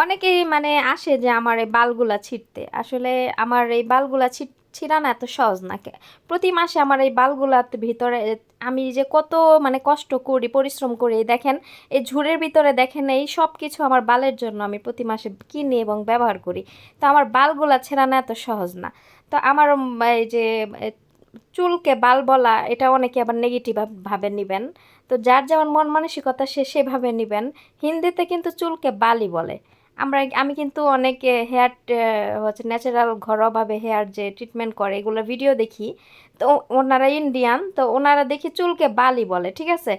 অনেকেই মানে আসে যে আমার এই বালগুলা ছিঁড়তে। আসলে আমার এই বালগুলা ছিঁড়া না এত সহজ না। প্রতি মাসে আমার এই বালগুলার ভিতরে আমি যে কত মানে কষ্ট করি, পরিশ্রম করি, এই দেখেন এই ঝুড়ির ভিতরে দেখেন এই সব কিছু আমার বালের জন্য আমি প্রতি মাসে কিনি এবং ব্যবহার করি। তো আমার বালগুলা ছেঁড়া না এত সহজ না। তো আমার এই যে এ, চুলকে বাল বলা এটা অনেকে আবার নেগেটিভ ভাবে নিবেন। তো যার যেমন মন মানসিকতা সে সেভাবে নিবেন। হিন্দিতে কিন্তু চুলকে বালই বলে। আমি কিন্তু অনেক হেয়ার হচ্ছে ন্যাচারাল ঘরোয়াভাবে হেয়ার যে ট্রিটমেন্ট করে এগুলো ভিডিও দেখি। তো ওনারা ইন্ডিয়ান, তো ওনারা দেখি চুলকে বালই বলে, ঠিক আছে।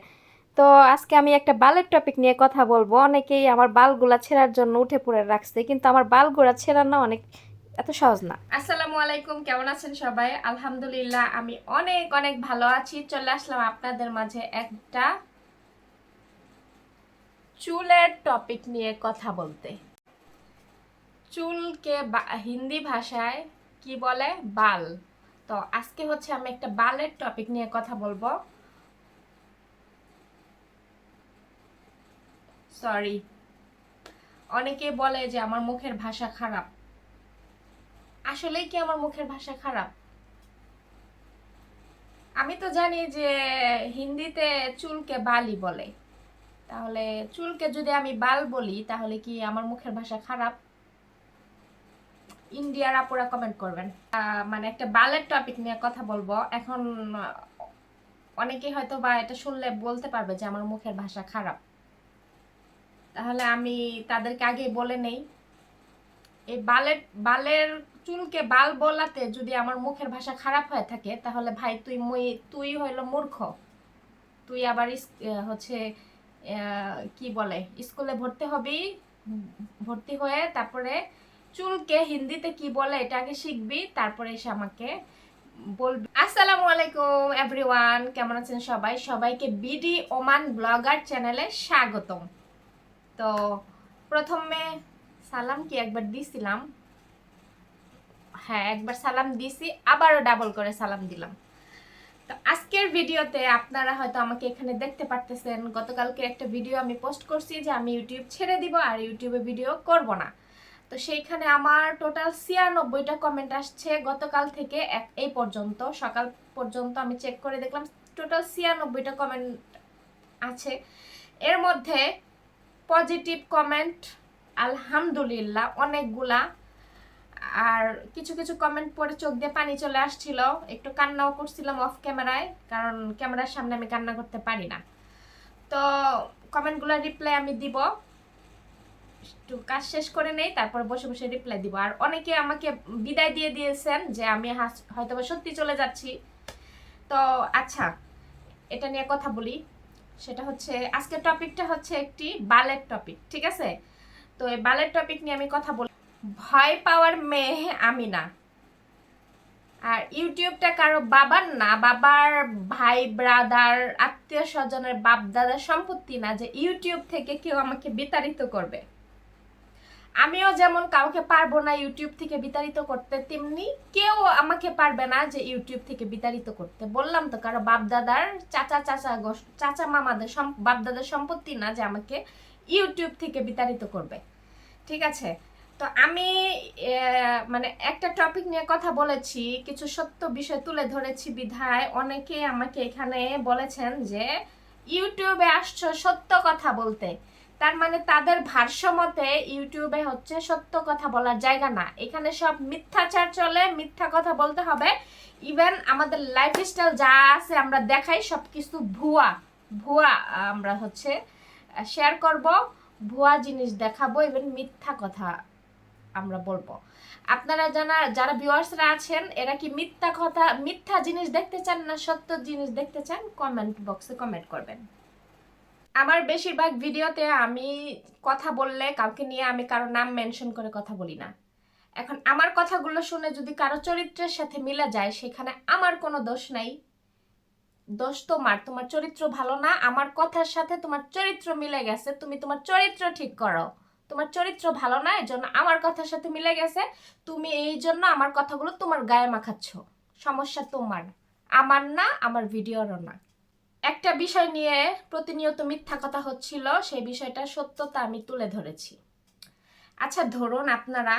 তো আজকে আমি একটা বালের টপিক নিয়ে কথা বলবো। অনেকেই আমার বালগুলা ছেঁড়ার জন্য উঠে পড়ে রাখছে, কিন্তু আমার বালগুলা ছেঁড়া না অনেক এত সহজ না। আসসালামু আলাইকুম, কেমন আছেন সবাই? আলহামদুলিল্লাহ আমি অনেক অনেক ভালো আছি। চলে আসলাম আপনাদের মাঝে একটা চুলের টপিক নিয়ে কথা বলতে। চুলকে হিন্দি ভাষায় কি বলে? বাল। তো আজকে হচ্ছে আমি একটা বালের টপিক নিয়ে কথা বলবো। সরি, অনেকে বলে যে আমার মুখের ভাষা খারাপ। আসলেই কি আমার মুখের ভাষা খারাপ? আমি তো জানি যে হিন্দিতে চুলকে বালই বলে। তাহলে চুলকে যদি আমি বাল বলি তাহলে কি আমার মুখের ভাষা খারাপ? ইন্ডিয়ার আপুরা কমেন্ট করবেন। মানে একটা বালের টপিক নিয়ে কথা বলবো এখন। অনেকে হয়তো বা এটা শুনলে বলতে পারবে যে আমার মুখের ভাষা খারাপ। তাহলে আমি তাদেরকে আগে বলে নেই, এই বালের বালের চুলকে বাল বলাতে যদি আমার মুখের ভাষা খারাপ হয়ে থাকে তাহলে ভাই তুই হইলো মূর্খ। তুই আবার হচ্ছে কি বলে স্কুলে ভর্তি হবি। ভর্তি হয়ে তারপরে চুলকে হিন্দিতে কি বলে এটা আগে শিখবি, তারপরে এসে আমাকে বলবি। আসসালামু আলাইকুম এভরিওয়ান, কেমন আছেন সবাই? সবাইকে বিডি ওমান ব্লগার চ্যানেলে স্বাগতম। তো প্রথমে সালাম কি একবার দিছিলাম? হ্যাঁ, একবার সালাম দিছি, আবারও ডাবল করে সালাম দিলাম। তো আজকের ভিডিওতে আপনারা হয়তো আমাকে এখানে দেখতে পারতেছেন। গতকালকে একটা ভিডিও আমি পোস্ট করছি যে আমি ইউটিউব ছেড়ে দিব আর ইউটিউবে ভিডিও করব না। তো সেইখানে আমার টোটাল 96টা কমেন্ট আসছে গতকাল থেকে এই পর্যন্ত, সকাল পর্যন্ত আমি চেক করে দেখলাম টোটাল 96টা কমেন্ট আছে। এর মধ্যে পজিটিভ কমেন্ট আলহামদুলিল্লাহ অনেকগুলা। আর কিছু কিছু কমেন্ট পড়ে চোখ দিয়ে পানি চলে আসছিল, একটু কান্নাও করছিলাম অফ ক্যামেরায়, কারণ ক্যামেরার সামনে আমি কান্না করতে পারি না। তো কমেন্টগুলো রিপ্লাই আমি দিব, একটু কাজ শেষ করে নেই, তারপর বসে বসে রিপ্লাই দিব। আর অনেকে আমাকে বিদায় দিয়ে দিয়েছেন যে আমি হয়তো সত্যি চলে যাচ্ছি। তো আচ্ছা, এটা নিয়ে কথা বলি। সেটা হচ্ছে আজকের টপিকটা হচ্ছে একটি বালের টপিক, ঠিক আছে? তো এই বালের টপিক নিয়ে আমি কথা বলি। ভয় পাওয়ার মেয়ে আমি না। আর ইউটিউবটা কারো বাবার না, বাবার ভাই ব্রাদার আত্মীয় স্বজনের বাপ দাদার সম্পত্তি না যে ইউটিউব থেকে কেউ আমাকে বিতাড়িত করবে। আমিও যেমন কাউকে পারবো না ইউটিউব থেকে বিতাড়িত করতে, তেমনি কেউ আমাকে পারবে না যে ইউটিউব থেকে বিতাড়িত করতে। বললাম তো কারো বাপ দাদার চাচা মামাদের বাপ দাদার সম্পত্তি না যে আমাকে ইউটিউব থেকে বিতাড়িত করবে, ঠিক আছে? তো আমি মানে একটা টপিক নিয়ে কথা বলেছি, কিছু সত্য বিষয় তুলে ধরেছি বিধায় অনেকে আমাকে এখানে বলেছেন যে ইউটিউবে আসছো সত্য কথা বলতে। তার মানে তাদের ভাষ্যমতে ইউটিউবে হচ্ছে সত্য কথা বলার জায়গা না, এখানে সব মিথ্যাচার চলে, মিথ্যা কথা বলতে হবে। ইভেন আমাদের লাইফস্টাইল যা আছে আমরা দেখাই সব কিছু ভুয়া ভুয়া। আমরা হচ্ছে শেয়ার করব, ভুয়া জিনিস দেখাবো, ইভেন মিথ্যা কথা আমরা বলবো। আপনারা যারা ভিউয়ার্সরা আছেন এরা কি মিথ্যা কথা মিথ্যা জিনিস দেখতে চান না সত্য জিনিস দেখতে চান? কমেন্ট বক্সে কমেন্ট করবেন। আমার বেশিরভাগ ভিডিওতে আমি কথা বললে কাউকে নিয়ে আমি কারো নাম মেনশন করে কথা বলি না। এখন আমার কথাগুলো শুনে যদি কারো চরিত্রের সাথে মিলে যায় সেখানে আমার কোনো দোষ নাই। দোষ তোমার চরিত্র ভালো না, আমার কথার সাথে তোমার চরিত্র মিলে গেছে, তুমি তোমার চরিত্র ঠিক করো। তোমার চরিত্র ভালো না, এই জন্য আমার কথার সাথে মিলে গেছে, তুমি এই জন্য আমার কথাগুলো তোমার গায়ে মাখাচ্ছ। সমস্যা তোমার, আমার না, আমার ভিডিওরও না। একটা বিষয় নিয়ে প্রতিনিয়ত মিথ্যা কথা হচ্ছিল, সেই বিষয়টা সত্যতা আমি তুলে ধরেছি। আচ্ছা ধরুন আপনারা,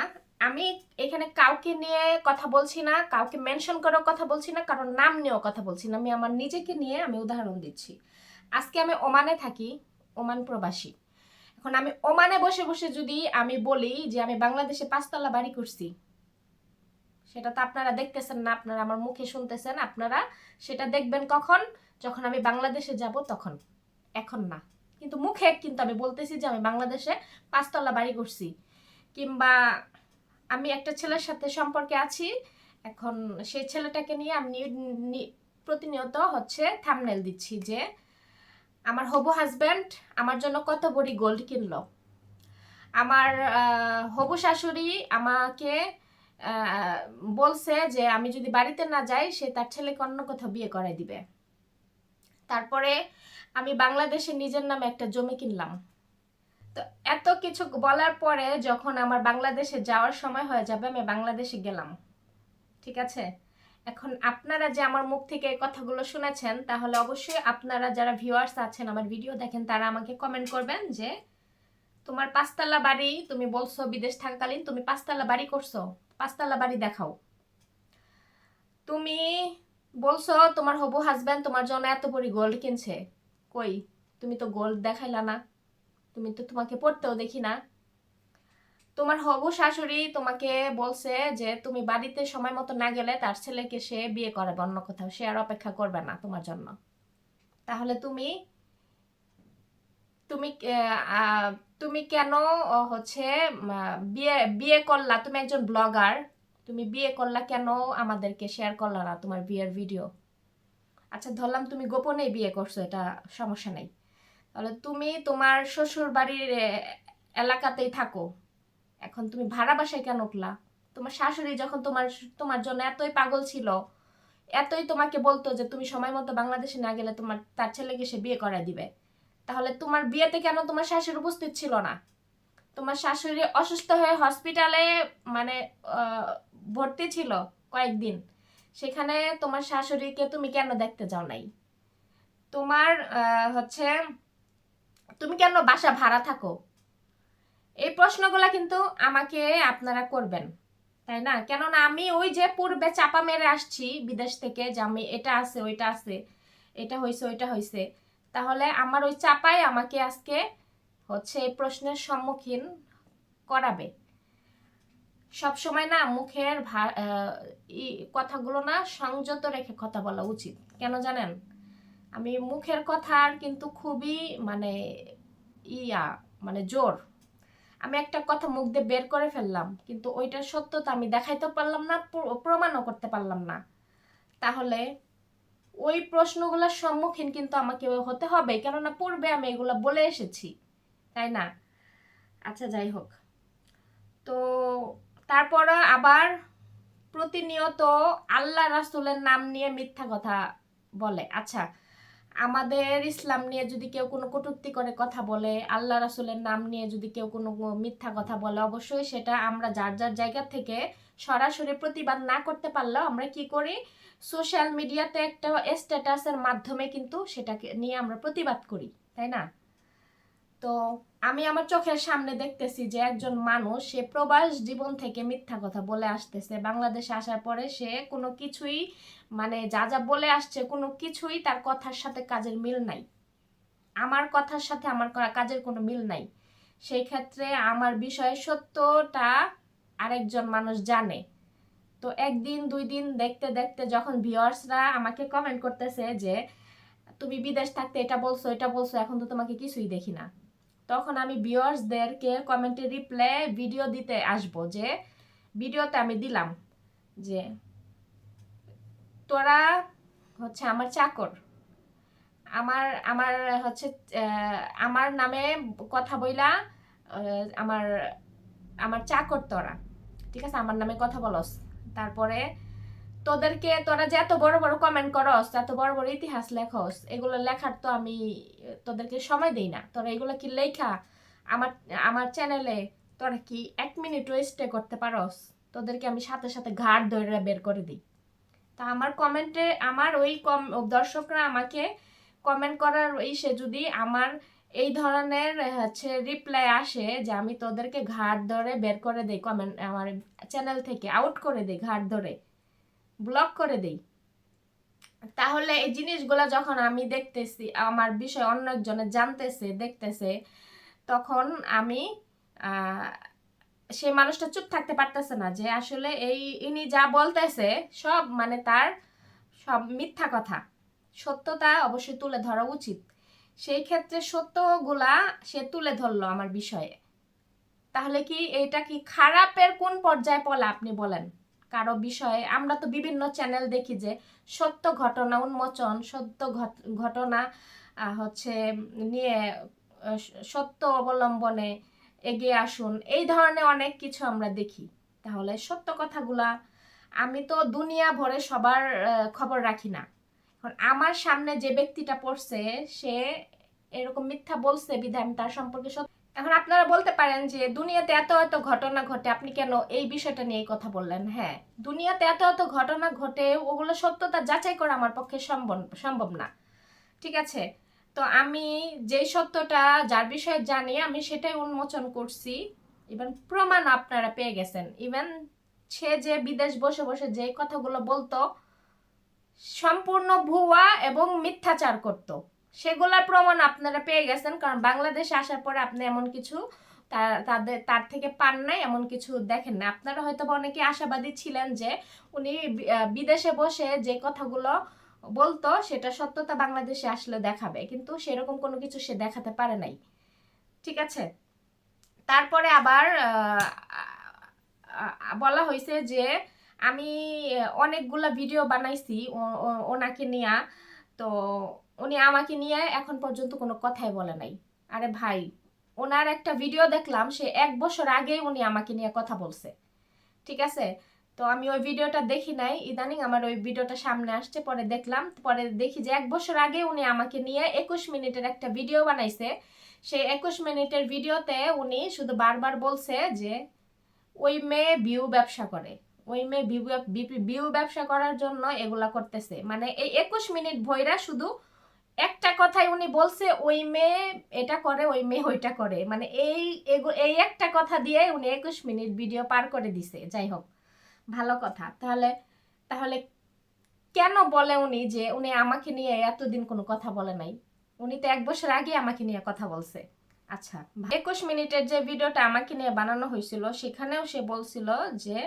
আমি এখানে কাউকে নিয়ে কথা বলছি না, কাউকে মেনশন করার কথা বলছি না, কারণ নাম নিয়েও কথা বলছি না, আমি আমার নিজেকে নিয়ে আমি উদাহরণ দিচ্ছি। আজকে আমি ওমানে থাকি, ওমান প্রবাসী। এখন আমি ওমানে বসে বসে যদি আমি বলি যে আমি বাংলাদেশে 5 তলা বাড়ি করছি, সেটা তো আপনারা দেখতেছেন না, আপনারা আমার মুখে শুনতেছেন। আপনারা সেটা দেখবেন কখন? যখন আমি বাংলাদেশে যাব তখন, এখন না। কিন্তু মুখে কিন্তু আমি বলতেছি যে আমি বাংলাদেশে 5 তলা বাড়ি করছি। কিংবা আমি একটা ছেলের সাথে সম্পর্কে আছি, এখন সেই ছেলেটাকে নিয়ে আমি প্রতিনিয়ত হচ্ছে থাম্বনেল দিচ্ছি যে আমার হবু হাজব্যান্ড আমার জন্য কত বড়ি গোল্ড কিনলো, আমার হবু শাশুড়ি আমাকে বলছে যে আমি যদি বাড়িতে না যাই সে তার ছেলেকে অন্য কোথাও বিয়ে করাই দিবে। তারপরে আমি বাংলাদেশে নিজের নামে একটা জমি কিনলাম। তো এত কিছু বলার পরে যখন আমার বাংলাদেশে যাওয়ার সময় হয়ে যাবে, আমি বাংলাদেশে গেলাম, ঠিক আছে? এখন আপনারা যে আমার মুখ থেকে এই কথাগুলো শুনেছেন, তাহলে অবশ্যই আপনারা যারা ভিউয়ার্স আছেন আমার ভিডিও দেখেন, তারা আমাকে কমেন্ট করবেন যে তোমার 5 তলা বাড়ি, তুমি বলছো বিদেশ থাকাকালীন তুমি 5 তলা বাড়ি করছো, 5 তলা বাড়ি দেখাও। তুমি বলছো তোমার হবু হাজব্যান্ড তোমার জন্য এত বড় গোল্ড কিনছে, কই? তুমি তো গোল্ড দেখাইলা না, তুমি তো, তোমাকে পড়তেও দেখি না। তোমার হবু শাশুড়ি তোমাকে বলছে যে তুমি বাড়িতে সময় মতো না গেলে তার ছেলেকে সে বিয়ে করাবে অন্য কোথাও, সে আর অপেক্ষা করবে না তোমার জন্য। তাহলে তুমি তুমি তুমি কেন হচ্ছে বিয়ে বিয়ে করলা? তুমি একজন ব্লগার, তুমি বিয়ে করলা কেন? আমাদেরকে শেয়ার করলা না তোমার বিয়ের ভিডিও। আচ্ছা ধরলাম তুমি গোপনেই বিয়ে করছো, এটা সমস্যা নেই। তাহলে তুমি তোমার শ্বশুর বাড়ির এলাকাতেই থাকো, এখন তুমি ভাড়া বাসায় কেন উঠলা? তোমার শাশুড়ি যখন তোমার তোমার জন্য এতই পাগল ছিল, এতই তোমাকে বলতো যে তুমি সময় মতো বাংলাদেশে না গেলে তোমার তার ছেলেকে সে বিয়ে করায় দিবে, তাহলে তোমার বিয়েতে কেন তোমার শাশুড়ি উপস্থিত ছিল না? তোমার শাশুড়ি অসুস্থ হয়ে হসপিটালে মানে ভর্তি ছিল কয়েকদিন, সেখানে তোমার শাশুড়িকে তুমি কেন দেখতে যাও নাই? তোমার হচ্ছে তুমি কেন বাসা ভাড়া থাকো? এই প্রশ্নগুলা কিন্তু আমাকে আপনারা করবেন, তাই না? কেননা আমি ওই যে পূর্বে চাপা মেরে আসছি বিদেশ থেকে যে আমি এটা আছে ওইটা আছে, এটা হয়েছে ওইটা হয়েছে, তাহলে আমার ওই চাপাই আমাকে আজকে হচ্ছে এই প্রশ্নের সম্মুখীন করাবে। সব সময় না মুখের কথাগুলো না সংযত রেখে কথা বলা উচিত। কেন জানেন? আমি মুখের কথার কিন্তু খুবই মানে ইয়া মানে জোর, আমি একটা কথা মুখ দিয়ে বের করে ফেললাম কিন্তু ওইটার সত্যতা আমি দেখাইতে পারলাম না, প্রমাণও করতে পারলাম না, তাহলে ওই প্রশ্নগুলোর সম্মুখীন কিন্তু আমাকে হতে হবে, কেননা পূর্বে আমি এগুলো বলে এসেছি, তাই না? আচ্ছা যাই হোক, তো তারপরে আবার প্রতিনিয়ত আল্লাহ রাসূলের নাম নিয়ে মিথ্যা কথা বলে। আচ্ছা, আমাদের ইসলাম নিয়ে যদি কেউ কোনো কটূক্তি করে কথা বলে, আল্লাহ রাসূলের নাম নিয়ে যদি কেউ কোনো মিথ্যা কথা বলে, অবশ্যই সেটা আমরা যার যার জায়গা থেকে সরাসরি প্রতিবাদ না করতে পারলেও আমরা কি করি, সোশ্যাল মিডিয়াতে একটা স্ট্যাটাসের মাধ্যমে কিন্তু সেটাকে নিয়ে আমরা প্রতিবাদ করি, তাই না? তো আমি আমার চোখের সামনে দেখতেছি যে একজন মানুষ সে প্রবাস জীবন থেকে মিথ্যা কথা বলে আসতেছে, বাংলাদেশে আসার পরে সে কোনো কিছুই মানে যা যা বলে আসছে কোনো কিছুই তার কথার সাথে কাজের মিল নাই, আমার কথার সাথে আমার কাজের কোনো মিল নাই। সেই ক্ষেত্রে আমার বিষয়ে সত্যটা আরেকজন মানুষ জানে। তো একদিন দুই দিন দেখতে দেখতে যখন ভিউয়ার্সরা আমাকে কমেন্ট করতেছে যে তুমি বিদেশ থাকতে এটা বলছো এটা বলছো, এখন তো তোমাকে কিছুই দেখি না, তখন আমি ভিউয়ার্সদেরকে কমেন্টে রিপ্লাই ভিডিও দিতে আসবো, যে ভিডিওতে আমি দিলাম যে তোরা হচ্ছে আমার চাকর, আমার আমার হচ্ছে আমার নামে কথা বইলা আমার আমার চাকর তোরা, ঠিক আছে? আমার নামে কথা বলস, তারপরে তোদেরকে তোরা যে এত বড় বড় কমেন্ট করস, এত বড় বড় ইতিহাস লেখস, এগুলো লেখার তো আমি তোদেরকে সময় দেই না, তোরা এগুলো কি লেখা আমার আমার চ্যানেলে তোরা কি 1 মিনিটও স্টে করতে পারস? তোদেরকে আমি সাথে সাথে ঘাড় ধরে বের করে দিই। তা আমার কমেন্টে আমার ওই দর্শকরা আমাকে কমেন্ট করার ইসে যদি আমার এই ধরনের রিপ্লাই আসে যে আমি তোদেরকে ঘাড় ধরে বের করে দেই, কমেন্ট আমার চ্যানেল থেকে আউট করে দেই, ঘাড় ধরে ব্লক করে দেই। তাহলে এই জিনিসগুলো যখন আমি দেখতেছি, আমার বিষয় অন্য একজনের জানতেছে দেখতেছে, তখন আমি সেই মানুষটা চুপ থাকতে পারতেছে না যে আসলে ইনি যা বলতেছে সব মানে তার সব মিথ্যা কথা, সত্যতা অবশ্যই তুলে ধরা উচিত। সেই ক্ষেত্রে সত্যগুলা সে তুলে ধরলো আমার বিষয়ে। তাহলে কি এটা কি খারাপের কোন পর্যায়ে পড়ে আপনি বলেন? কারো বিষয়ে আমরা তো বিভিন্ন চ্যানেল দেখি যে সত্য ঘটনা উন্মোচন, সত্য ঘটনা নিয়ে সত্য অবলম্বনে এগিয়ে আসুন, এই ধরনের অনেক কিছু আমরা দেখি। তাহলে সত্য কথাগুলা আমি তো দুনিয়া ভরে সবার খবর রাখি না। এখন আমার সামনে যে ব্যক্তিটা পড়ছে সে এরকম মিথ্যা বলছে বিধায় আমি তার সম্পর্কে এখন আপনারা বলতে পারেন যে দুনিয়াতে এত এত ঘটনা ঘটে, আপনি কেন এই বিষয়টা নিয়ে কথা বললেন? হ্যাঁ, দুনিয়াতে এত এত ঘটনা ঘটে, ওগুলো সত্যতা যাচাই করা আমার পক্ষে সম্ভব না, ঠিক আছে? তো আমি যেই সত্যটা যার বিষয়ে জানি আমি সেটাই উন্মোচন করছি। ইভেন প্রমাণ আপনারা পেয়ে গেছেন। ইভেন সে যে বিদেশ বসে বসে যে কথাগুলো বলতো সম্পূর্ণ ভুয়া এবং মিথ্যাচার করত, সেগুলোর প্রমাণ আপনারা পেয়ে গেছেন। কারণ বাংলাদেশে আসার পরে আপনি এমন কিছু তার থেকে পান নাই, এমন কিছু দেখেন না। আপনারা হয়তো অনেকে আশাবাদী ছিলেন যে উনি বিদেশে বসে যে কথাগুলো বলতো সেটা সত্যতা বাংলাদেশে আসলে দেখাবে, কিন্তু সেরকম কোনো কিছু সে দেখাতে পারে নাই, ঠিক আছে? তারপরে আবার বলা হয়েছে যে আমি অনেকগুলা ভিডিও বানাইছি ওনাকে নিয়ে, তো উনি আমাকে নিয়ে এখন পর্যন্ত কোনো কথাই বলে নাই। আরে ভাই, ওনার একটা ভিডিও দেখলাম, সে 1 বছর আগেই উনি আমাকে নিয়ে কথা বলছে, ঠিক আছে? তো আমি ওই ভিডিওটা দেখি নাই, ইদানিং আমার ওই ভিডিওটা সামনে আসছে, পরে দেখলাম, পরে দেখি যে 1 বছর আগে উনি আমাকে নিয়ে 21 মিনিটের একটা ভিডিও বানাইছে। সেই 21 মিনিটের ভিডিওতে উনি শুধু বারবার বলছে যে ওই মেয়ে ভিউ ব্যবসা করে, ওই মেয়ে ভিউ ব্যবসা করার জন্য এগুলা করতেছে। মানে এই 21 মিনিট ভইরা শুধু একটা কথাই উনি বলছে, ওই মেয়ে এটা করে, ওই মেয়ে ওইটা করে। মানে এই একটা কথা দিয়ে উনি 21 মিনিট ভিডিও পার করে দিছে। যাই হোক, ভালো কথা। তাহলে তাহলে কেন বলে উনি যে উনি আমাকে নিয়ে এতদিন কোনো কথা বলে নাই? উনি তো 1 বছর আগে আমাকে নিয়ে কথা বলছে। আচ্ছা, 21 মিনিটের যে ভিডিওটা আমাকে নিয়ে বানানো হয়েছিল সেখানেও সে বলছিল যে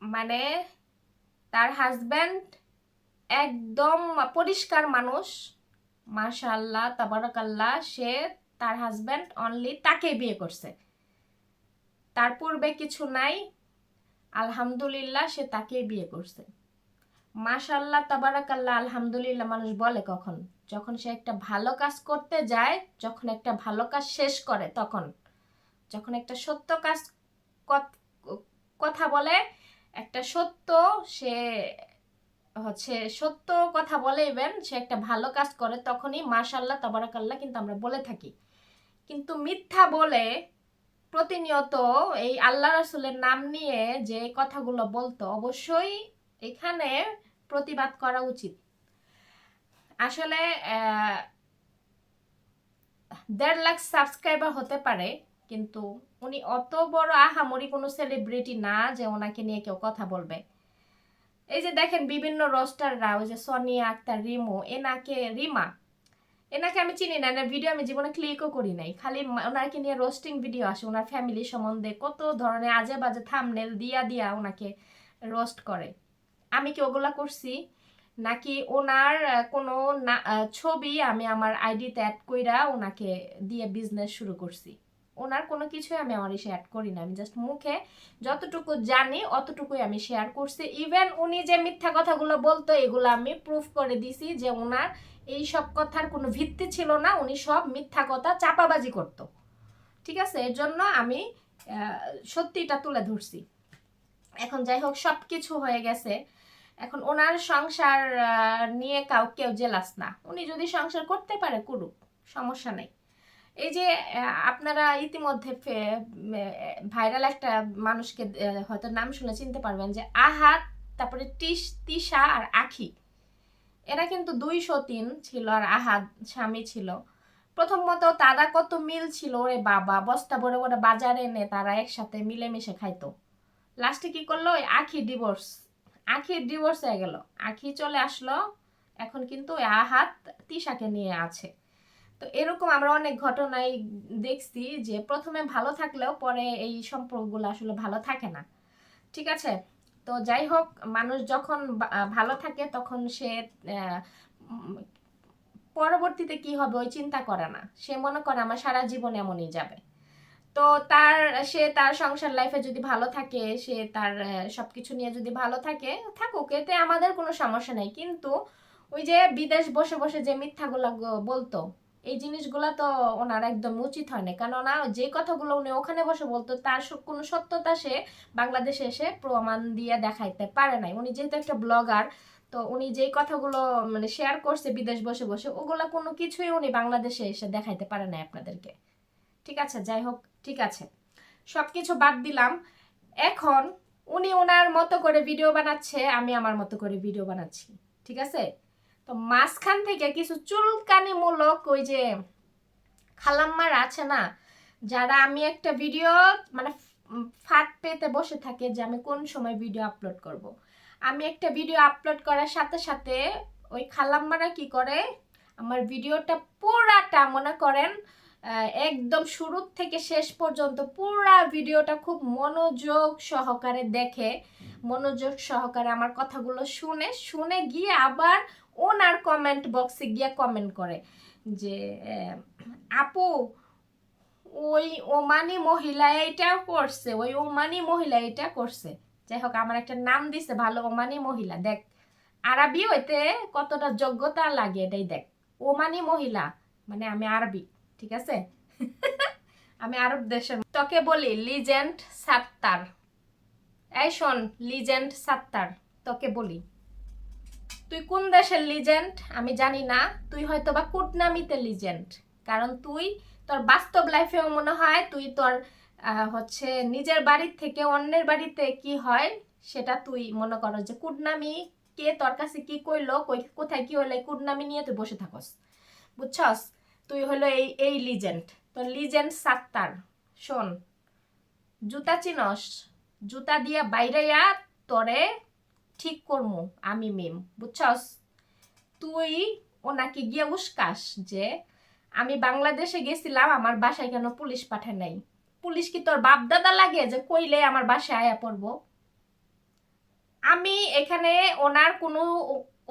মানে তার হাজব্যান্ড একদম পরিষ্কার মানুষ, মাশাআল্লাহ তাবারাকাল্লাহ, সে তার হাজব্যান্ড অনলি তাকে বিয়ে করছে, তার পূর্বে কিছু নাই, আলহামদুলিল্লাহ সে তাকেই বিয়ে করছে। মাশাআল্লাহ তাবারাকাল্লাহ আলহামদুলিল্লাহ মানুষ বলে কখন? যখন সে একটা ভালো কাজ করতে যায়, যখন একটা ভালো কাজ শেষ করে, তখন যখন একটা সত্য কাজ কথা বলে, একটা সত্য সে সত্য কথা বলে, ইভেন সে একটা ভালো কাজ করে, তখনই মাশাআল্লাহ তাবারাকাল্লাহ কিন্তু আমরা বলে থাকি। কিন্তু মিথ্যা বলে প্রতিনিয়ত এই আল্লাহ রাসূলের নাম নিয়ে যে কথাগুলো বলতো, অবশ্যই এখানে প্রতিবাদ করা উচিত। আসলে 1.5 লাখ সাবস্ক্রাইবার হতে পারে, কিন্তু উনি অত বড় আহামরি কোনো সেলিব্রিটি না যে ওনাকে নিয়ে কেউ কথা বলবে। এই যে দেখেন বিভিন্ন রোস্টাররা, ওই যে সোনিয়া আক্তার, রিমা, এনাকে আমি চিনি না, এনার ভিডিও আমি জীবনে ক্লিকও করি নাই। খালি ওনাকে নিয়ে রোস্টিং ভিডিও আসে, ওনার ফ্যামিলি সম্বন্ধে কত ধরনের আজে বাজে থাম্বনেল দিয়া ওনাকে রোস্ট করে। আমি কি ওগুলা করছি? নাকি ওনার কোনো ছবি আমি আমার আইডিতে অ্যাড কইরা ওনাকে দিয়ে বিজনেস শুরু করছি? ওনার কোনো কিছুই আমি আমার এসে অ্যাড করি না। আমি জাস্ট মুখে যতটুকু জানি অতটুকুই আমি শেয়ার করছি। ইভেন উনি যে মিথ্যা কথাগুলো বলতো এগুলো আমি প্রুফ করে দিছি যে ওনার এই সব কথার কোনো ভিত্তি ছিল না, উনি সব মিথ্যা কথা চাপাবাজি করত, ঠিক আছে? এর জন্য আমি সত্যিটা তুলে ধরছি। এখন যাই হোক, সব কিছু হয়ে গেছে, এখন ওনার সংসার নিয়ে কেউ জেলাস না। উনি যদি সংসার করতে পারে করুক, সমস্যা নেই। এই যে আপনারা ইতিমধ্যে ভাইরাল একটা মানুষকে হয়তো নাম শুনে চিনতে পারবেন, যে আহাত, তারপরে তিশা আর আখি, এরা কিন্তু 203 ছিল আর আহাদ স্বামী ছিল। প্রথমত তারা কত মিল ছিল রে বাবা, বস্তা ভরে ভরে বাজারে এনে তারা একসাথে মিলেমিশে খাইতো। লাস্টে কি করলো, ওই আখির ডিভোর্স হয়ে গেল, আখি চলে আসলো, এখন কিন্তু ওই আহাত তিশাকে নিয়ে আছে। তো এরকম আমরা অনেক ঘটনাই দেখছি যে প্রথমে ভালো থাকলেও পরে এই সম্পর্কগুলো আসলে ভালো থাকে না। ঠিক আছে, তো যাই হোক, মানুষ যখন ভালো থাকে তখন সে পরবর্তীতে কি হবে ওই চিন্তা করে না, সে মনে করে আমার সারা জীবন এমনই যাবে। তো সে তার সংসার লাইফে যদি ভালো থাকে, সে তার সবকিছু নিয়ে যদি ভালো থাকে, থাকুক, এতে আমাদের কোনো সমস্যা নেই। কিন্তু ওই যে বিদেশ বসে বসে যে মিথ্যাগুলো বলতো, এই জিনিসগুলো তো ওনার একদম উচিত হয় না। কেননা যে কথাগুলো উনি ওখানে বসে বলতো তার কোনো সত্যতা সে বাংলাদেশে এসে প্রমাণ দিয়ে দেখাইতে পারে নাই। উনি যেহেতু একটা ব্লগার, তো উনি যেই কথাগুলো মানে শেয়ার করছে বিদেশ বসে বসে, ওগুলা কোনো কিছুই উনি বাংলাদেশে এসে দেখাইতে পারে নাই আপনাদেরকে। ঠিক আছে, যাই হোক, ঠিক আছে, সব কিছু বাদ দিলাম। এখন উনি ওনার মতো করে ভিডিও বানাচ্ছে, আমি আমার মতো করে ভিডিও বানাচ্ছি। ঠিক আছে, তো মাঝখান থেকে কিছু চুলকানিমূলক ওই যে খালাম্মার আছে না, যারা আমি একটা ভিডিও মানে ফাঁদ পেতে বসে থাকে যে আমি কোন সময় ভিডিও আপলোড করব। আমি একটা ভিডিও আপলোড করার সাথে সাথে ওই খালাম্মারা কি করে, আমার ভিডিওটা পুরাটা মনে করেন একদম শুরু থেকে শেষ পর্যন্ত পুরা ভিডিওটা খুব মনোযোগ সহকারে দেখে, মনোযোগ সহকারে আমার কথাগুলো শুনে শুনে গিয়ে আবার ওনার কমেন্ট বক্সে গিয়ে কমেন্ট করে যে আপু ওই ওমানি মহিলা এইটা করছে, ওই ওমানি মহিলা এটা করছে। যাই হোক, আমার একটা নাম দিছে ভালো, ওমানি মহিলা। দেখ আরবি হইতে কতটা যোগ্যতা লাগে এটাই দেখ। ওমানি মহিলা মানে আমি আরবি, ঠিক আছে। আমি আরব দেশের। তোকে বলি লিজেন্ড সাত্তার, এই শোন লিজেন্ড সাত্তার, তোকে বলি তুই কোন দেশের লিজেন্ড আমি জানি না, তুই হয়তো বা কুটনামিতে লিজেন্ড। কারণ তুই তোর বাস্তব লাইফেও মনে হয় তুই তোর হচ্ছে নিজের বাড়ির থেকে অন্যের বাড়িতে কি হয় সেটা তুই মনে করো যে কুটনামি, কে তোর কাছে কি কইলো, কোথায় কি হলো, এই কুটনামি নিয়ে তুই বসে থাকস, বুঝছস। তুই হলো এই লিজেন্ড, তোর লিজেন্ড সাত্তার। শোন, জুতা চিনস, জুতা দিয়া বাইরেয়া তোরে ঠিক করমু আমি মিম, বুঝছস। তুই ওনাকে গিয়ে উস্কাস যে আমি বাংলাদেশে গেছিলাম, আমার বাসায় কেন পুলিশ পাঠায় নাই। পুলিশ কি তোর বাপ দাদা লাগে যে কইলে আমার বাসায় আয়া পড়বো? আমি এখানে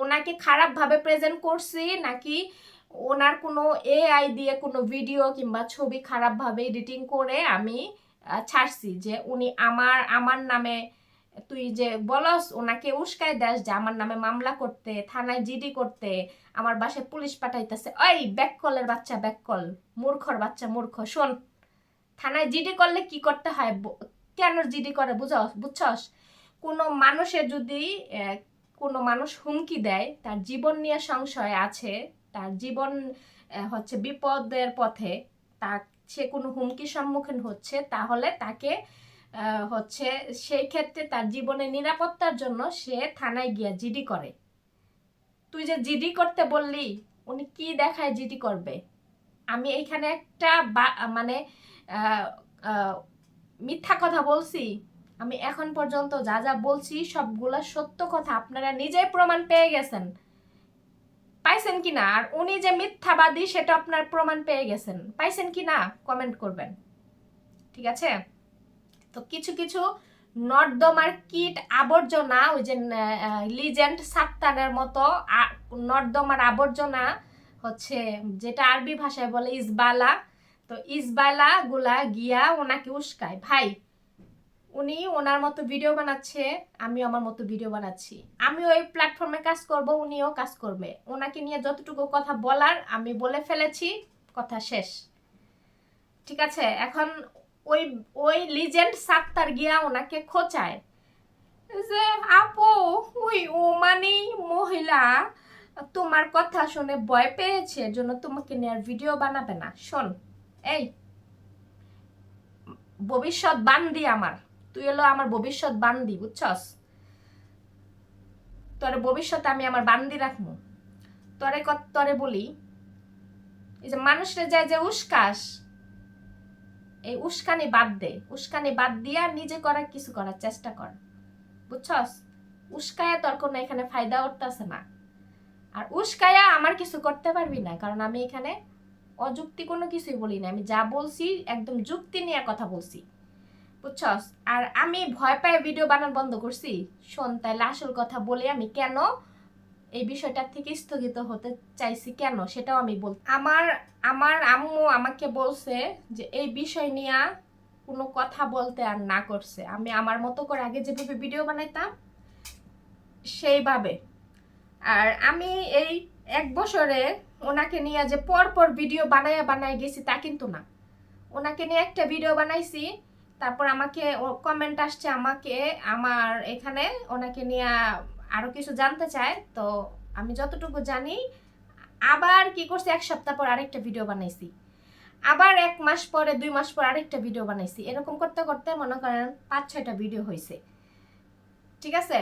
ওনাকে খারাপভাবে প্রেজেন্ট করছি নাকি ওনার কোনো এআই দিয়ে কোনো ভিডিও কিংবা ছবি খারাপভাবে এডিটিং করে আমি ছাড়ছি যে উনি আমার নামে, তুই যে বলস ওনাকে উস্কাই দেস যে আমার নামে মামলা করতে, থানায় জিডি করতে, আমার বাসায় পুলিশ পাঠাইতেছে। ওই ব্যাককলের বাচ্চা, ব্যাককল, মূর্খর বাচ্চা মূর্খ। শোন, থানায় জিডি করলে কি করতে হয়, কেন জিডি করে বুঝছস। কোনো মানুষের যদি কোনো মানুষ হুমকি দেয়, তার জীবন নিয়ে সংশয় আছে, তার জীবন হচ্ছে বিপদের পথে, সে কোনো হুমকির সম্মুখীন হচ্ছে, তাহলে তাকে হচ্ছে সেই ক্ষেত্রে তার জীবনের নিরাপত্তার জন্য সে থানায় গিয়া জিডি করে। তুই যে জিডি করতে বললি, উনি কি দেখায় জিডি করবে? আমি এইখানে একটা মানে মিথ্যা কথা বলছি? আমি এখন পর্যন্ত যা যা বলছি সবগুলা সত্য কথা, আপনারা নিজেই প্রমাণ পেয়ে গেছেন, পাইছেন কি না? আর উনি যে মিথ্যাবাদী সেটা আপনার প্রমাণ পেয়ে গেছেন, পাইছেন কি না কমেন্ট করবেন, ঠিক আছে। তো কিছু কিছু নর্দমার কীট আবর্জনা, ওই যে লিজেন্ড সাত্তারের মতো নর্দমার আবর্জনা হচ্ছে, যেটা আরবি ভাষায় বলে ইসবালা, তো ইসবালা গুলা গিয়া ওনাকে উস্কায়। ভাই, উনি ওনার মতো ভিডিও বানাচ্ছে, আমি আমার মতো ভিডিও বানাচ্ছি, আমি ওই প্ল্যাটফর্মে কাজ করব, উনিও কাজ করবে। ওনাকে নিয়ে যতটুকু কথা বলার আমি বলে ফেলেছি, কথা শেষ, ঠিক আছে। এখন ওই ওই লিজেন্ড সাত্তার গিয়া ওনাকে খোঁচায় যে আপু ওই ওমানি মহিলা তোমার কথা শুনে ভয় পেয়েছে, জন্য তোমাকে নিয়ে আর ভিডিও বানাবে না। শোন, এই ভবিষ্যৎ বান্দি আমার, তুই হলো আমার ভবিষ্যৎ বান্দি, বুঝছস। তোর ভবিষ্যতে আমি আমার বান্দি রাখবো। তরে বলি, এই যে মানুষরা যায় যে উস্কাস, এই উস্কানি বাদ দে, উস্কানি বাদ দিয়া নিজে করার কিছু করার চেষ্টা কর, বুঝছস? উস্কায়া তোর কোনো এখানে ফায়দা উঠতেছে না, আর উস্কায়া আমার কিছু করতে পারবি না, কারণ আমি এখানে অযুক্তি কোনো কিছুই বলি না, আমি যা বলছি একদম যুক্তি নিয়ে কথা বলছি, বুঝছস? আর আমি ভয় পায় ভিডিও বানানো বন্ধ করছি, শোন তাহলে আসল কথা বলি আমি কেন এই বিষয়টার থেকে স্থগিত হতে চাইছি, কেন সেটাও আমি বল। আমার আমার আম্মু আমাকে বলছে যে এই বিষয় নিয়ে কোনো কথা বলতে আর না করছে, আমি আমার মতো করে আগে যেভাবে ভিডিও বানাইতাম সেইভাবে। আর আমি এই 1 বছরে ওনাকে নিয়ে যে পর ভিডিও বানায় গেছি তা কিন্তু না, ওনাকে নিয়ে একটা ভিডিও বানাইছি, তারপর আমাকে কমেন্ট আসছে, আমাকে আমার এখানে ওনাকে নিয়ে আরো কিছু জানতে চায়, তো আমি যতটুকু জানি আবার কি করছি, 1 সপ্তাহ পর আরেকটা ভিডিও বানাইছি, আবার 1 মাস পরে 2 মাস পর আরেকটা ভিডিও বানাইছি, এরকম করতে করতে মনে করেন 5-6টা ভিডিও হয়েছে, ঠিক আছে?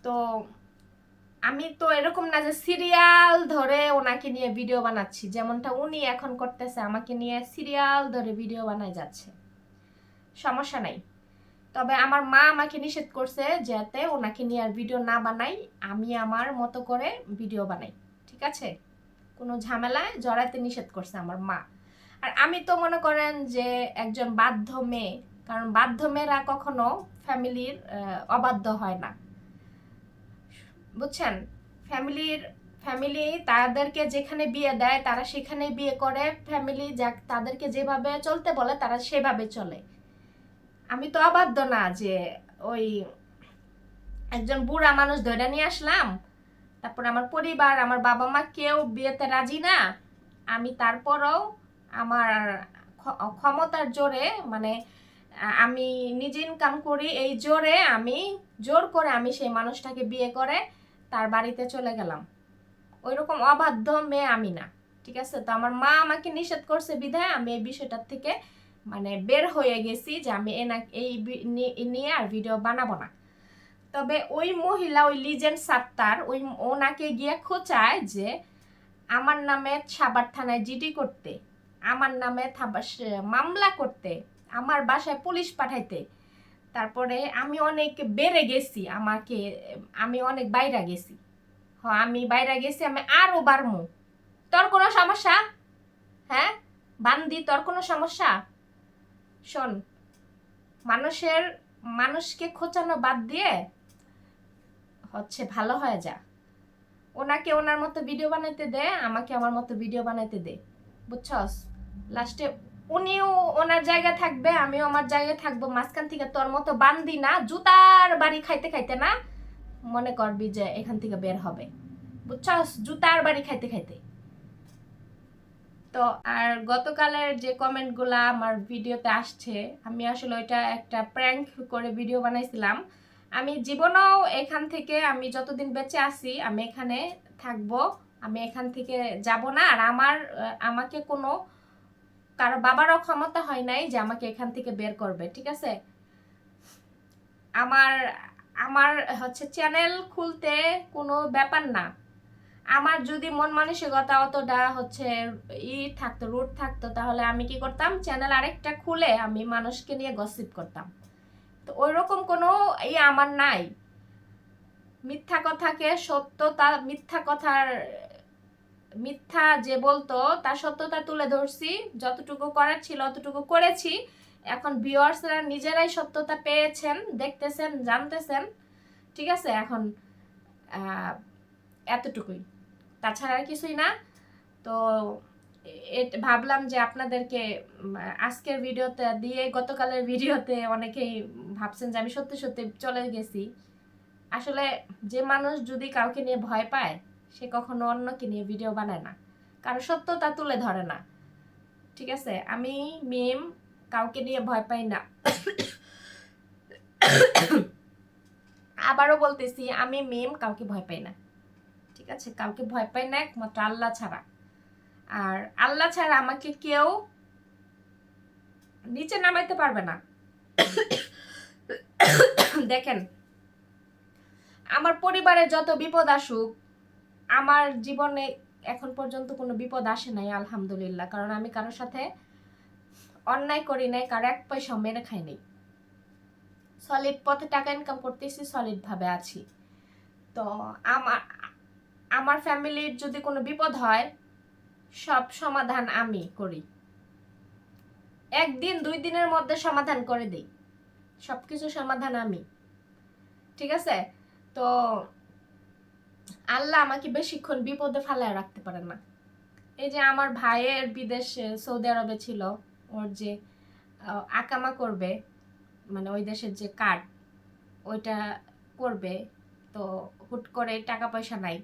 তো আমি তো এরকম না যে সিরিয়াল ধরে ওনাকে নিয়ে ভিডিও বানাচ্ছি, যেমনটা উনি এখন করতেছে, আমাকে নিয়ে সিরিয়াল ধরে ভিডিও বানায় যাচ্ছে, সমস্যা নাই। তবে আমার মা আমাকে নিষেধ করছে যাতে ওনাকে নিয়ে আর ভিডিও না বানাই, আমি আমার মতো করে ভিডিও বানাই, ঠিক আছে? কোনো ঝামেলায় জড়াইতে নিষেধ করছে আমার মা। আর আমি তো মনে করেন যে একজন বাধ্য মেয়ে, কারণ বাধ্য মেয়েরা কখনো ফ্যামিলির অবাধ্য হয় না, বুঝছেন? ফ্যামিলি তাদেরকে যেখানে বিয়ে দেয় তারা সেখানে বিয়ে করে, ফ্যামিলি তাদেরকে যেভাবে চলতে বলে তারা সেভাবে চলে। আমি তো অবাধ্য না যে ওই একজন বুড়া মানুষ ধরে নিয়ে আসলাম, তারপর আমার পরিবার আমার বাবা মা কেউ বিয়েতে রাজি না, আমি তারপরও আমার ক্ষমতার জোরে, মানে আমি নিজে ইনকাম করি এই জোরে, আমি জোর করে আমি সেই মানুষটাকে বিয়ে করে তার বাড়িতে চলে গেলাম, ওই রকম অবাধ্য মেয়ে আমি না, ঠিক আছে? তো আমার মা আমাকে নিষেধ করছে বিধায় আমি এই বিষয়টার থেকে মানে বের হয়ে গেছি যে আমি এই নিয়ে আর ভিডিও বানাবো না। তবে ওই মহিলা, ওই লিজেন্ড সাত্তার, ওনাকে গিয়ে খোঁচায় যে আমার নামে সাভার থানায় জিডি করতে, আমার নামে মামলা করতে, আমার বাসায় পুলিশ পাঠাইতে, তারপরে আমি অনেক বেড়ে গেছি, আমি অনেক বাইরে গেছি, আমি বাইরে গেছি, আমি আরো বাড়মু, তোর কোনো সমস্যা? হ্যাঁ বান্দি, তোর কোনো সমস্যা? শোন, মানুষকে খোঁচানো বাদ দিয়ে হচ্ছে ভালো হয়ে যা, ওনাকে ওনার মতো ভিডিও বানাইতে দে, আমাকে আমার মতো ভিডিও বানাইতে দে, বুঝছস? লাস্টে উনিও ওনার জায়গায় থাকবে, আমিও আমার জায়গায় থাকবো, মাঝখান থেকে তোর মতো বান্দি না জুতার বাড়ি খাইতে খাইতে না মনে করবি যে এখান থেকে বের হবে, বুঝছস? জুতার বাড়ি খাইতে খাইতে। তো আর গতকালের যে কমেন্টগুলা আমার ভিডিওতে আসছে, আমি আসলে ওইটা একটা প্র্যাঙ্ক করে ভিডিও বানাইছিলাম, আমি জীবনেও এখান থেকে, আমি যতদিন বেঁচে আছি আমি এখানে থাকবো, আমি এখান থেকে যাব না, আর আমাকে কোনো কারো বাবারও ক্ষমতা হয় নাই যে আমাকে এখান থেকে বের করবে, ঠিক আছে? আমার আমার হচ্ছে চ্যানেল খুলতে কোনো ব্যাপার না, আমার যদি মন মানসিকতা অতটা হচ্ছে থাকতো, রুট থাকতো, তাহলে আমি কি করতাম, চ্যানেল আরেকটা খুলে আমি মানুষকে নিয়ে গসিপ করতাম। তো ওই রকম কোনো আমার নাই, মিথ্যা কথাকে সত্যতা, মিথ্যা যে বলতো তার সত্যতা তুলে ধরছি, যতটুকু করার ছিল অতটুকু করেছি, এখন ভিউয়ার্সরা নিজেরাই সত্যতা পেয়েছেন, দেখতেছেন, জানতেছেন, ঠিক আছে? এখন এতটুকুই, তাছাড়া আর কিছুই না। তো ভাবলাম যে আপনাদেরকে আজকের ভিডিওতে দিয়ে, গতকালের ভিডিওতে অনেকেই ভাবছেন যে আমি সত্যি সত্যি চলে গেছি, আসলে যে মানুষ যদি কাউকে নিয়ে ভয় পায় সে কখনো অন্যকে নিয়ে ভিডিও বানায় না, কারণ সত্যতা তুলে ধরে না, ঠিক আছে? আমি মিম কাউকে নিয়ে ভয় পাই না, আবারও বলতেছি, আমি মিম কাউকে ভয় পাই না, ঠিক আছে? কাউকে ভয় পাই না একমাত্র আল্লাহ ছাড়া, আর আল্লাহ ছাড়া আমাকে কেউ নিচে নামাইতে পারবে না। দেখেন, আমার পরিবারে যত বিপদ আসুক, আমার জীবনে এখন পর্যন্ত কোনো বিপদ আসে নাই আলহামদুলিল্লাহ, কারণ আমি কারোর সাথে অন্যায় করি নাই, কারো এক পয়সা মেরে খাই নাই, সলিড পথে টাকা ইনকাম করতেছি, সলিড ভাবে আছি। তো আমার আমার ফ্যামিলির যদি কোনো বিপদ হয় সব সমাধান আমি করি, 1 দিন 2 দিনের মধ্যে সমাধান করে দিই, সবকিছু সমাধান আমি, ঠিক আছে। তো আল্লাহ আমাকে বেশিক্ষণ বিপদে ফেলায় রাখতে পারে না। এই যে আমার ভাইয়ের বিদেশে সৌদি আরবে ছিল, ওর যে আকামা করবে, মানে ওই দেশের যে কার্ড ওইটা করবে, তো হুট করে টাকা পয়সা নাই,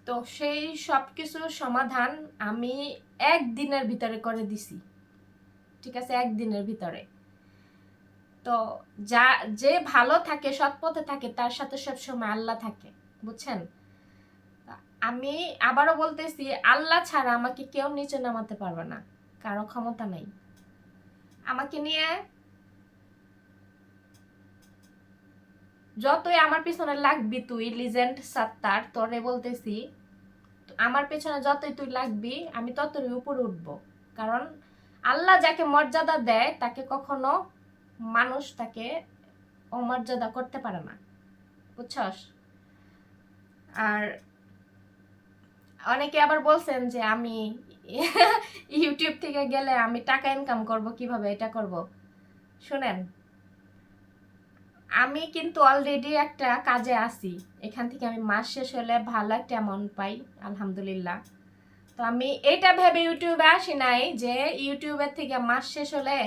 তো সেই সব কিছুর সমাধান আমি 1 দিনের ভিতরে করে দিছি, ঠিক আছে, 1 দিনের ভিতরে। তো যে ভালো থাকে, সৎ পথে থাকে, তার সাথে সবসময় আল্লাহ থাকে, বুঝছেন। আমি আবারও বলতেছি, আল্লাহ ছাড়া আমাকে কেউ নিচে নামাতে পারবে না, কারো ক্ষমতা নেই আমাকে নিয়ে। যতই আমার পিছনে লাগবি তুই লিজেন্ড সাত্তার, তোরে বলতেছি, আমার পেছনে যতই তুই লাগবি আমি ততই উপরে উঠবো, কারণ আল্লাহ যাকে মর্যাদা দেয় তাকে কখনো মানুষ তাকে অমর্যাদা করতে পারে না, বুঝছস। আর অনেকে আবার বলছেন যে আমি ইউটিউব থেকে গেলে আমি টাকা ইনকাম করব কিভাবে, এটা করব। শুনেন, আমি কিন্তু অলরেডি একটা কাজে আছি, এখান থেকে আমি মাস শেষ হলে ভালো একটা অ্যামাউন্ট পাই আলহামদুলিল্লাহ। তো আমি এটা ভেবে ইউটিউবে আসি নাই যে ইউটিউবের থেকে মাস শেষ হলে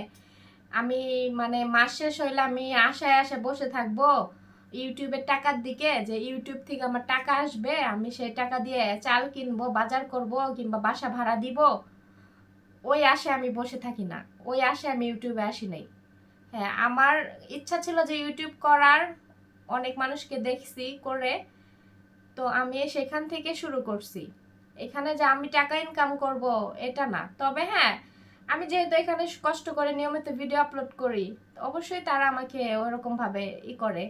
আমি, মানে মাস শেষ হইলে আমি আশায় বসে থাকবো ইউটিউবের টাকার দিকে, যে ইউটিউব থেকে আমার টাকা আসবে, আমি সেই টাকা দিয়ে চাল কিনবো, বাজার করব, কিংবা বাসা ভাড়া দিব, ওই আশায় আমি বসে থাকি না, ওই আশায় আমি ইউটিউবে আসি নাই। হ্যাঁ, আমার ইচ্ছা ছিল যে ইউটিউব করার, অনেক মানুষকে দেখছি করে, তো আমি সেখান থেকে শুরু করছি। এখানে যে আমি টাকা ইনকাম করব এটা না, তবে হ্যাঁ, আমি যেহেতু এখানে কষ্ট করে নিয়মিত ভিডিও আপলোড করি, অবশ্যই তারা আমাকে ওরকমভাবে করে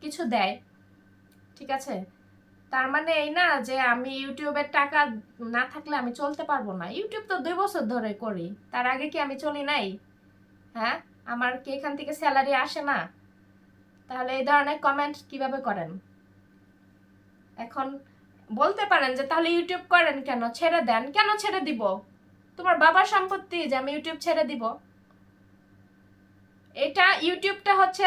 কিছু দেয়, ঠিক আছে। তার মানে এই না যে আমি ইউটিউবের টাকা না থাকলে আমি চলতে পারবো না। ইউটিউব তো 2 বছর ধরে করি, তার আগে কি আমি চলি নাই? হ্যাঁ, আমার কি এখান থেকে স্যালারি আসে না? তাহলে এই ধরনের কমেন্ট কিভাবে করেন? এখন বলতে পারেন যে তাহলে ইউটিউব করেন কেন, ছেড়ে দেন। কেন ছেড়ে দিব? তোমার বাবার সম্পত্তি যে আমি ইউটিউব ছেড়ে দিব? এটা ইউটিউবটা হচ্ছে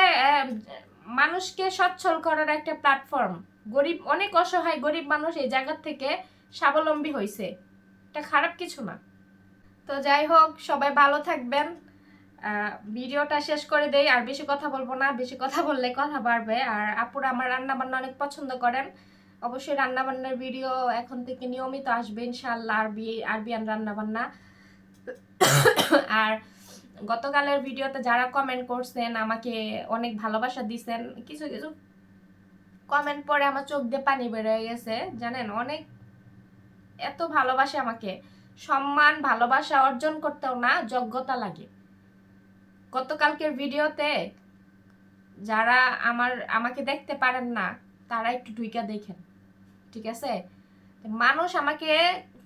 মানুষকে সচ্ছল করার একটা প্ল্যাটফর্ম। গরিব, অনেক অসহায় গরিব মানুষ এই জায়গা থেকে স্বাবলম্বী হয়েছে, এটা খারাপ কিছু না। তো যাই হোক, সবাই ভালো থাকবেন। ভিডিওটা শেষ করে দেই, আর বেশি কথা বলবো না, বেশি কথা বললে কথা বাড়বে। আর আপুরা আমার রান্না বান্না অনেক পছন্দ করেন, অবশ্যই রান্না বান্নার ভিডিও এখন থেকে নিয়মিত আসবে ইনশাআল্লাহ, আরবিয়ান রান্না বান্না। আর গতকালের ভিডিওতে যারা কমেন্ট করছেন, আমাকে অনেক ভালোবাসা দিছেন, কিছু কিছু কমেন্ট পরে আমার চোখ দিয়ে পানি বের হয়ে গেছে, জানেন। অনেক এত ভালোবাসে আমাকে, সম্মান ভালোবাসা অর্জন করতেও না যোগ্যতা লাগে। গতকালকের ভিডিওতে যারা আমাকে দেখতে পারেন না তারা একটু ঢুইকা দেখেন, ঠিক আছে। মানুষ আমাকে,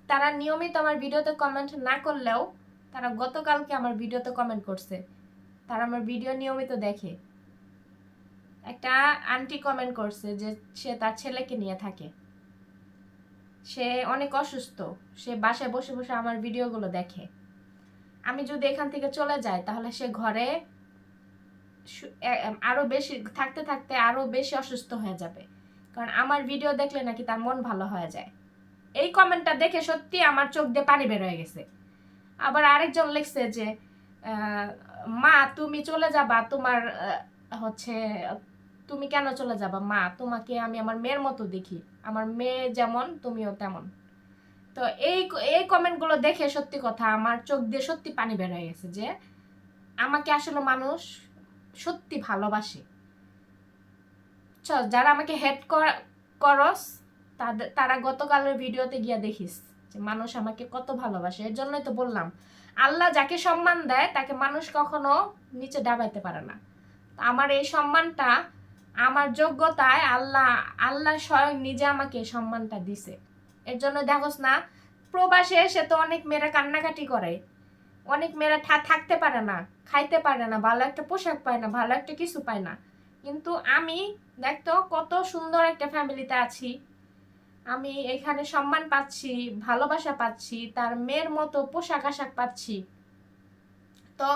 তারা নিয়মিত আমার ভিডিওতে কমেন্ট না করলেও তারা গতকালকে আমার ভিডিওতে কমেন্ট করছে, তারা আমার ভিডিও নিয়মিত দেখে। একটা আন্টি কমেন্ট করছে যে সে তার ছেলেকে নিয়ে থাকে, সে অনেক অসুস্থ, সে বাসায় বসে বসে আমার ভিডিওগুলো দেখে। আমি যদি এখান থেকে চলে যাই তাহলে সে ঘরে আরো বেশি থাকতে থাকতে আরো বেশি অসুস্থ হয়ে যাবে, কারণ আমার ভিডিও দেখলে নাকি তার মন ভালো হয়ে যায়। এই কমেন্টটা দেখে সত্যি আমার চোখ দিয়ে পানি বের হয়ে গেছে। আবার আরেকজন লিখছে যে মা তুমি চলে যাবা, তোমার হচ্ছে তুমি কেন চলে যাবা মা, তোমাকে আমি আমার মেয়ের মতো দেখি, আমার মেয়ে যেমন তুমিও তেমন। তো এই কমেন্টগুলো দেখে সত্যি কথা আমার চোখ দিয়ে সত্যি পানি বের হয়ে গেছে, যে আমাকে আসলে মানুষ সত্যি ভালোবাসে। যারা আমাকে হেট করস তারা গতকালের ভিডিওতে গিয়া দেখিস যে মানুষ আমাকে কত ভালোবাসে। এর জন্যই তো বললাম, আল্লাহ যাকে সম্মান দেয় তাকে মানুষ কখনো নিচে ডাবাইতে পারে না। আমার এই সম্মানটা আমার যোগ্যতায় আল্লাহ স্বয়ং নিজে আমাকে সম্মানটা দিছে, এর জন্য দেখোস না প্রবাসে এসে তো অনেক মেয়েরা কান্নাকাটি করে, অনেক মেয়েরা থাকতে পারে না, খাইতে পারে না, ভালো একটা পোশাক পায় না, ভালো একটা কিছু পায় না। কিন্তু আমি দেখতো কত সুন্দর একটা ফ্যামিলিতে আছি, আমি এখানে সম্মান পাচ্ছি, ভালোবাসা পাচ্ছি, তার মেয়ের মতো পোশাক আশাক পাচ্ছি। তো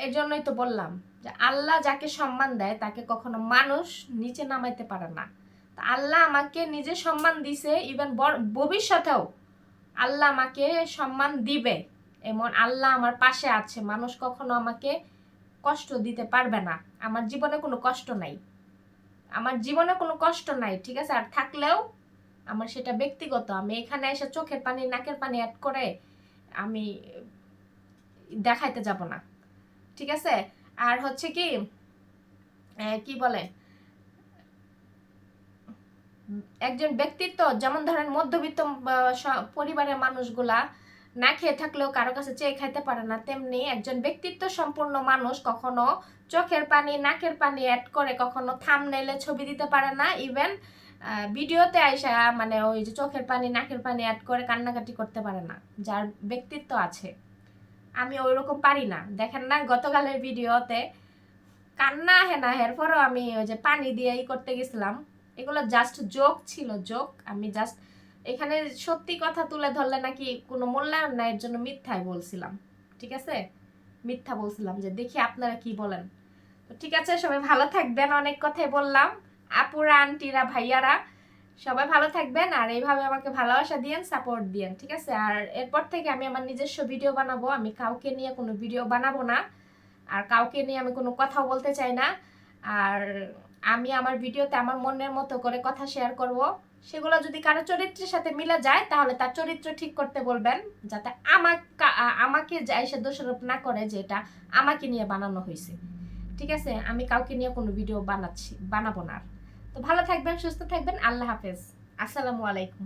এই জন্যই তো বললাম যে আল্লাহ যাকে সম্মান দেয় তাকে কখনো মানুষ নিচে নামাইতে পারে না। তা আল্লাহ আমাকে নিজে সম্মান দিছে, ইভেন ভবিষ্যতেও আল্লাহ আমাকে সম্মান দিবে, এমন আল্লাহ আমার পাশে আছে। মানুষ কখনো আমাকে কষ্ট দিতে পারবে না। আমার জীবনে কোনো কষ্ট নাই, আমার জীবনে কোনো কষ্ট নাই, ঠিক আছে? আর থাকলেও আমার সেটা ব্যক্তিগত। আমি এখানে এসে চোখের পানি নাকের পানি অ্যাড করে আমি দেখাইতে যাব না, ঠিক আছে? আর হচ্ছে কি কি বলে, একজন ব্যক্তিত্ব যেমন ধরেন মধ্যবিত্ত পরিবারের মানুষগুলা না খেয়ে থাকলেও কারো কাছে চেয়ে খাইতে পারে না, তেমনি একজন ব্যক্তিত্ব সম্পূর্ণ মানুষ কখনো চোখের পানি নাকের পানি অ্যাড করে কখনো থাম্বনেইলে ছবি দিতে পারে না, ইভেন ভিডিওতে আইসা মানে ওই যে চোখের পানি নাকের পানি অ্যাড করে কান্নাকাটি করতে পারে না, যার ব্যক্তিত্ব আছে। আমি ওই রকম পারি না। দেখেন না গতকালের ভিডিওতে কান্না হেনা এরপরও আমি ওই যে পানি দিয়ে করতে গেছিলাম, এগুলো জাস্ট জোক ছিল, জোক। আমি জাস্ট এখানে সত্যি কথা তুলে ধরলে নাকি কোনো মূল্যায়ন নাই, এর জন্য মিথ্যাই বলছিলাম, ঠিক আছে? মিথ্যা বলছিলাম, যে দেখি আপনারা কি বলেন। তো ঠিক আছে, সবাই ভালো থাকবেন, অনেক কথাই বললাম। আপুরা আন্টিরা ভাইয়ারা সবাই ভালো থাকবেন, আর এইভাবে আমাকে ভালোবাসা দিয়েন, সাপোর্ট দিয়েন, ঠিক আছে? আর এরপর থেকে আমি আমার নিজস্ব ভিডিও বানাবো, আমি কাউকে নিয়ে কোনো ভিডিও বানাবো না, আর কাউকে নিয়ে আমি কোনো কথাও বলতে চাই না। আর আমি আমার ভিডিওতে আমার মনের মতো করে কথা শেয়ার করব, সেগুলো যদি কারো চরিত্রের সাথে মিলে যায় তাহলে তার চরিত্র ঠিক করতে বলবেন, যাতে আমাকে এসে দোষারোপ না করে যে এটা আমাকে নিয়ে বানানো হয়েছে, ঠিক আছে? আমি কাউকে নিয়ে কোনো ভিডিও বানাবো না। তো ভালো থাকবেন, সুস্থ থাকবেন, আল্লাহ হাফেজ, আসসালামু আলাইকুম।